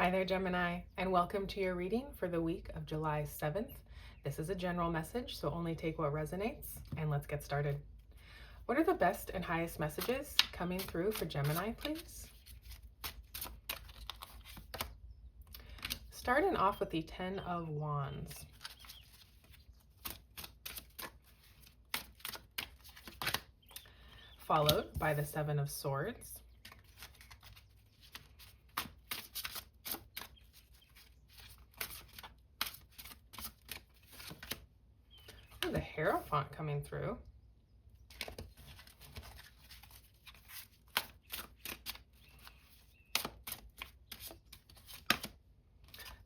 Hi there, Gemini, and welcome to your reading for the week of July 7th. This is a general message, so only take what resonates, and let's get started. What are the best and highest messages coming through for Gemini, please? Starting off with the Ten of Wands. Followed by the Seven of Swords. The Hierophant coming through.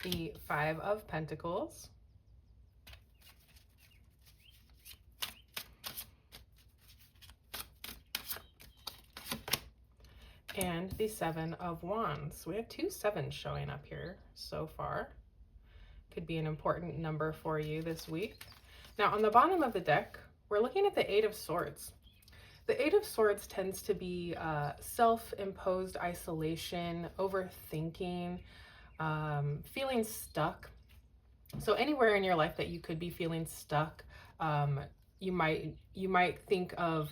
The Five of Pentacles. And the Seven of Wands. We have two sevens showing up here so far. Could be an important number for you this week. Now, on the bottom of the deck, we're looking at the Eight of Swords. The Eight of Swords tends to be self-imposed isolation, overthinking, feeling stuck. So anywhere in your life that you could be feeling stuck, you might think of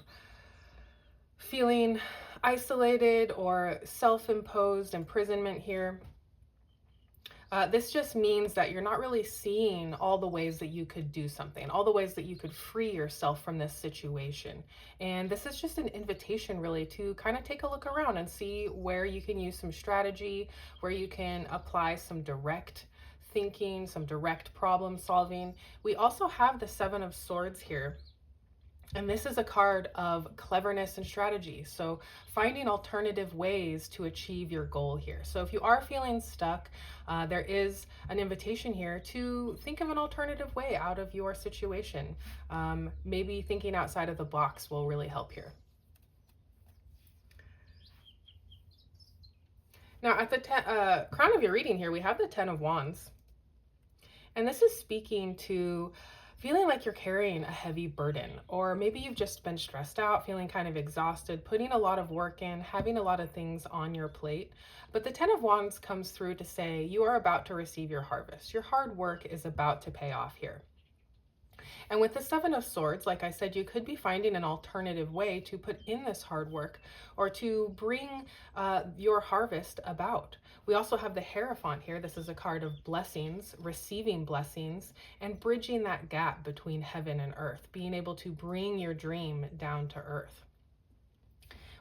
feeling isolated or self-imposed imprisonment here. This just means that you're not really seeing all the ways that you could do something, all the ways that you could free yourself from this situation. And this is just an invitation really to kind of take a look around and see where you can use some strategy, where you can apply some direct thinking, some direct problem solving. We also have the Seven of Swords here. And this is a card of cleverness and strategy. So finding alternative ways to achieve your goal here. So if you are feeling stuck, there is an invitation here to think of an alternative way out of your situation. Maybe thinking outside of the box will really help here. Now at the crown of your reading here, we have the Ten of Wands. And this is speaking to feeling like you're carrying a heavy burden, or maybe you've just been stressed out, feeling kind of exhausted, putting a lot of work in, having a lot of things on your plate. But the Ten of Wands comes through to say you are about to receive your harvest. Your hard work is about to pay off here. And with the Seven of Swords, like I said, you could be finding an alternative way to put in this hard work or to bring your harvest about. We also have the Hierophant here. This is a card of blessings, receiving blessings, and bridging that gap between heaven and earth, being able to bring your dream down to earth.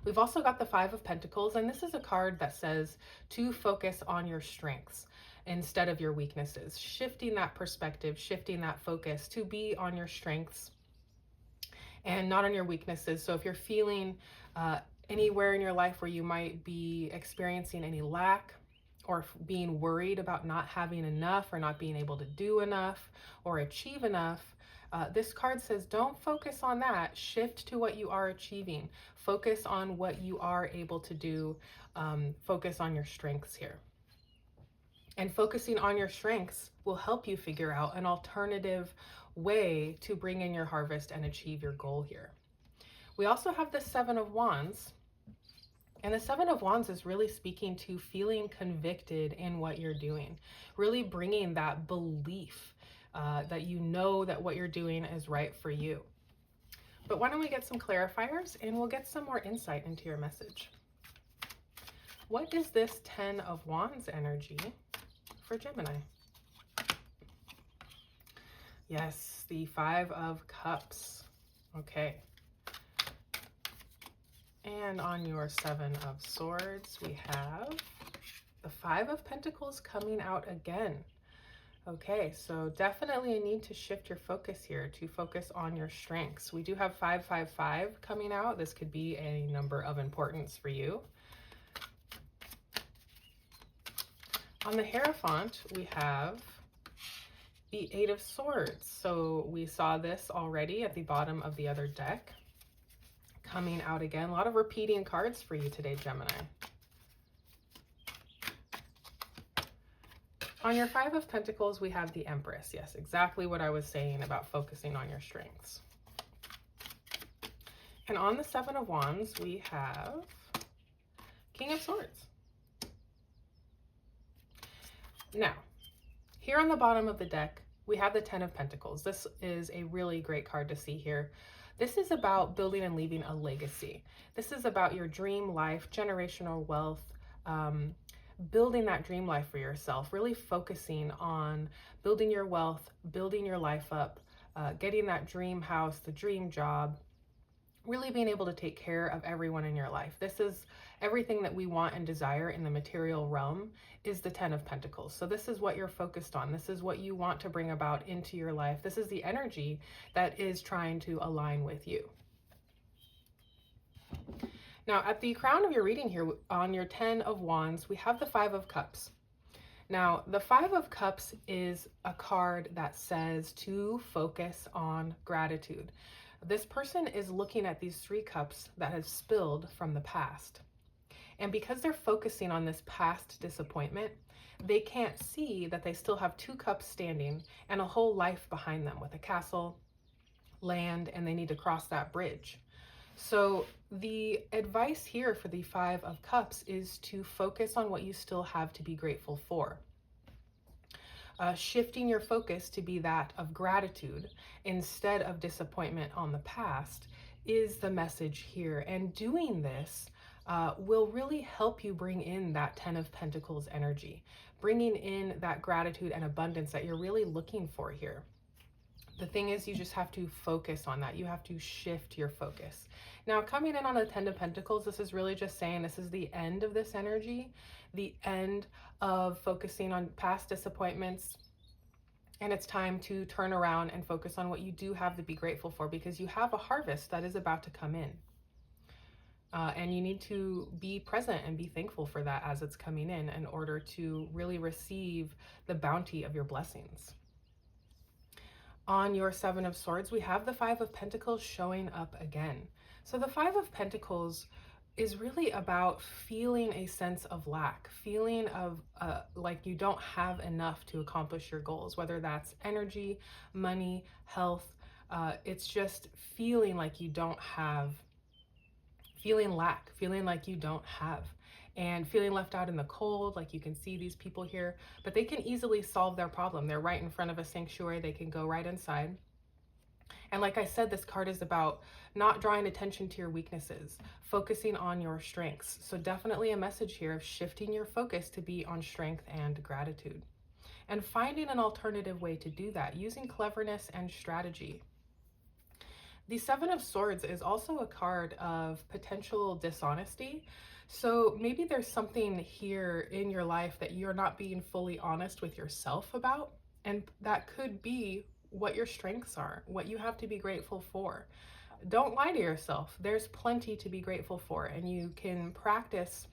We've also got the Five of Pentacles, and this is a card that says to focus on your strengths instead of your weaknesses, shifting that perspective, shifting that focus to be on your strengths and not on your weaknesses. So if you're feeling anywhere in your life where you might be experiencing any lack, or being worried about not having enough or not being able to do enough or achieve enough, this card says don't focus on that. Shift to what you are achieving. Focus on what you are able to do. Focus on your strengths here. And focusing on your strengths will help you figure out an alternative way to bring in your harvest and achieve your goal here. We also have the Seven of Wands. And the Seven of Wands is really speaking to feeling convicted in what you're doing, really bringing that belief that you know that what you're doing is right for you. But why don't we get some clarifiers and we'll get some more insight into your message. What is this Ten of Wands energy for Gemini? Yes, the Five of Cups. Okay. And on your Seven of Swords, we have the Five of Pentacles coming out again. Okay, so definitely a need to shift your focus here to focus on your strengths. We do have 555 coming out. This could be a number of importance for you. On the Hierophant, we have the Eight of Swords. So we saw this already at the bottom of the other deck. Coming out again. A lot of repeating cards for you today, Gemini. On your Five of Pentacles, we have the Empress. Yes, exactly what I was saying about focusing on your strengths. And on the Seven of Wands, we have King of Swords. Now, here on the bottom of the deck, we have the Ten of Pentacles. This is a really great card to see here. This is about building and leaving a legacy. This is about your dream life, generational wealth, um, building that dream life for yourself, really focusing on building your wealth, building your life up, getting that dream house, the dream job, really being able to take care of everyone in your life. This is everything that we want and desire in the material realm is the Ten of Pentacles. So this is what you're focused on. This is what you want to bring about into your life. This is the energy that is trying to align with you. Now, at the crown of your reading here on your 10 of Wands, we have the 5 of Cups. Now, the 5 of Cups is a card that says to focus on gratitude. This person is looking at these 3 cups that have spilled from the past. And because they're focusing on this past disappointment, they can't see that they still have 2 cups standing and a whole life behind them with a castle, land, and they need to cross that bridge. So the advice here for the 5 of Cups is to focus on what you still have to be grateful for. Shifting your focus to be that of gratitude instead of disappointment on the past is the message here. And doing this will really help you bring in that 10 of Pentacles energy, bringing in that gratitude and abundance that you're really looking for here. The thing is, you just have to focus on that. You have to shift your focus. Now, coming in on the 10 of Pentacles, this is really just saying this is the end of this energy, the end of focusing on past disappointments. And it's time to turn around and focus on what you do have to be grateful for, because you have a harvest that is about to come in. And you need to be present and be thankful for that as it's coming in order to really receive the bounty of your blessings. On your 7 of Swords, we have the 5 of Pentacles showing up again. So the 5 of Pentacles is really about feeling a sense of lack, feeling of like you don't have enough to accomplish your goals, whether that's energy, money, health. It's just feeling like you don't have, feeling lack, feeling like you don't have, and feeling left out in the cold. Like you can see these people here, but they can easily solve their problem. They're right in front of a sanctuary. They can go right inside. And like I said, this card is about not drawing attention to your weaknesses, focusing on your strengths. So definitely a message here of shifting your focus to be on strength and gratitude, and finding an alternative way to do that using cleverness and strategy. The 7 of Swords is also a card of potential dishonesty. So maybe there's something here in your life that you're not being fully honest with yourself about, and that could be what your strengths are, what you have to be grateful for. Don't lie to yourself. There's plenty to be grateful for, and you can practice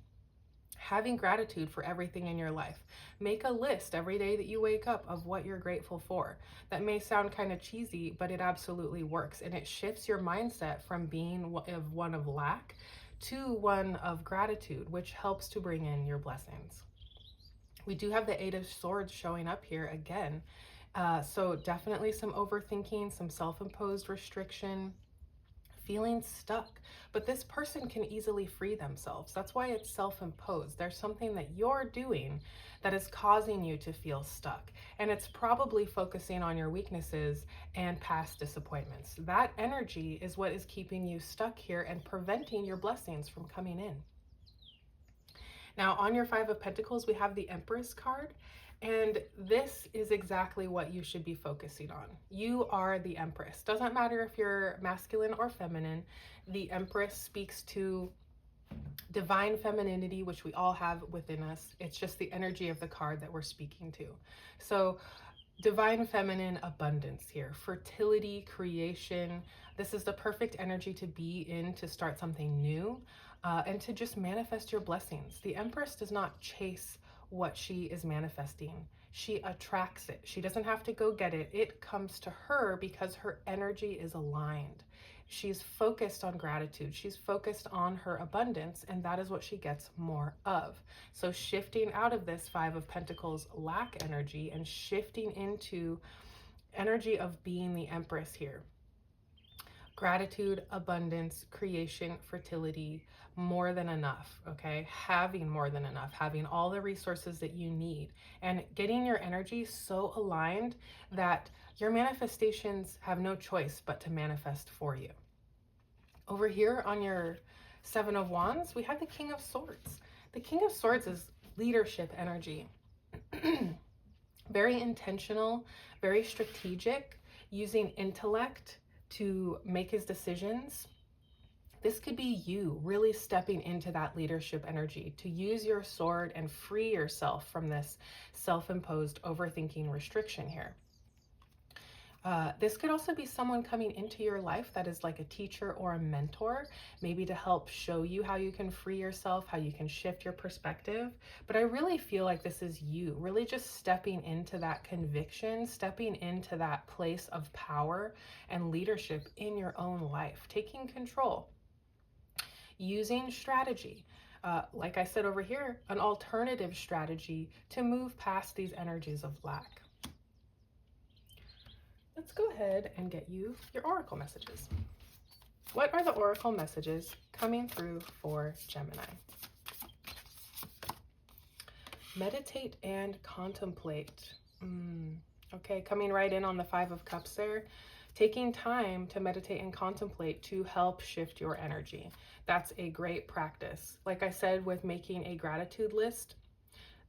having gratitude for everything in your life. Make a list every day that you wake up of what you're grateful for. That may sound kind of cheesy, but it absolutely works, and it shifts your mindset from being one of lack to one of gratitude, which helps to bring in your blessings. We do have the 8 of Swords showing up here again. So definitely some overthinking, some self-imposed restriction, feeling stuck. But this person can easily free themselves. That's why it's self-imposed. There's something that you're doing that is causing you to feel stuck. And it's probably focusing on your weaknesses and past disappointments. That energy is what is keeping you stuck here and preventing your blessings from coming in. Now, on your 5 of Pentacles, we have the Empress card. And this is exactly what you should be focusing on. You are the Empress. Doesn't matter if you're masculine or feminine. The Empress speaks to divine femininity, which we all have within us. It's just the energy of the card that we're speaking to. So divine feminine abundance here, fertility, creation. This is the perfect energy to be in to start something new and to just manifest your blessings. The Empress does not chase what she is manifesting. She attracts it. She doesn't have to go get it. It comes to her because her energy is aligned. She's focused on gratitude. She's focused on her abundance, and that is what she gets more of. So shifting out of this 5 of Pentacles lack energy and shifting into energy of being the Empress here. Gratitude, abundance, creation, fertility, more than enough, okay? Having more than enough, having all the resources that you need, and getting your energy so aligned that your manifestations have no choice but to manifest for you. Over here on your Seven of Wands, we have the King of Swords. The King of Swords is leadership energy. Very intentional, very strategic, using intellect to make his decisions. This could be you really stepping into that leadership energy to use your sword and free yourself from this self-imposed overthinking restriction here. This could also be someone coming into your life that is like a teacher or a mentor, maybe to help show you how you can free yourself, how you can shift your perspective. But I really feel like this is you really just stepping into that conviction, stepping into that place of power and leadership in your own life, taking control, using strategy. Like I said over here, an alternative strategy to move past these energies of lack. Let's go ahead and get you your oracle messages. What are the oracle messages coming through for Gemini? Meditate and contemplate. Okay, coming right in on the Five of Cups there. Taking time to meditate and contemplate to help shift your energy. That's a great practice. Like I said, with making a gratitude list,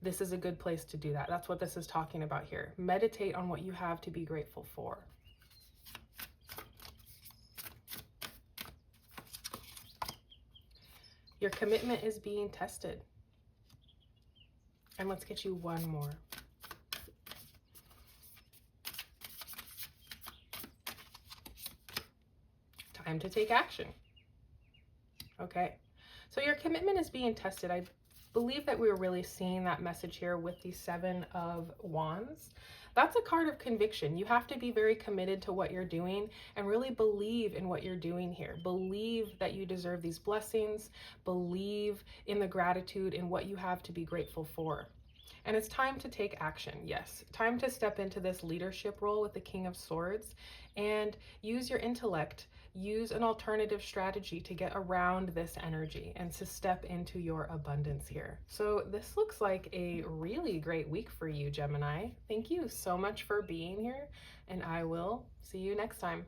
this is a good place to do that. That's what this is talking about here. Meditate on what you have to be grateful for. Your commitment is being tested. And let's get you one more. Time to take action. Okay, so your commitment is being tested. I believe that we're really seeing that message here with the Seven of Wands. That's a card of conviction. You have to be very committed to what you're doing and really believe in what you're doing here. Believe that you deserve these blessings. Believe in the gratitude in what you have to be grateful for. And it's time to take action. Yes, time to step into this leadership role with the King of Swords and use your intellect. Use an alternative strategy to get around this energy and to step into your abundance here. So this looks like a really great week for you, Gemini. Thank you so much for being here, and I will see you next time.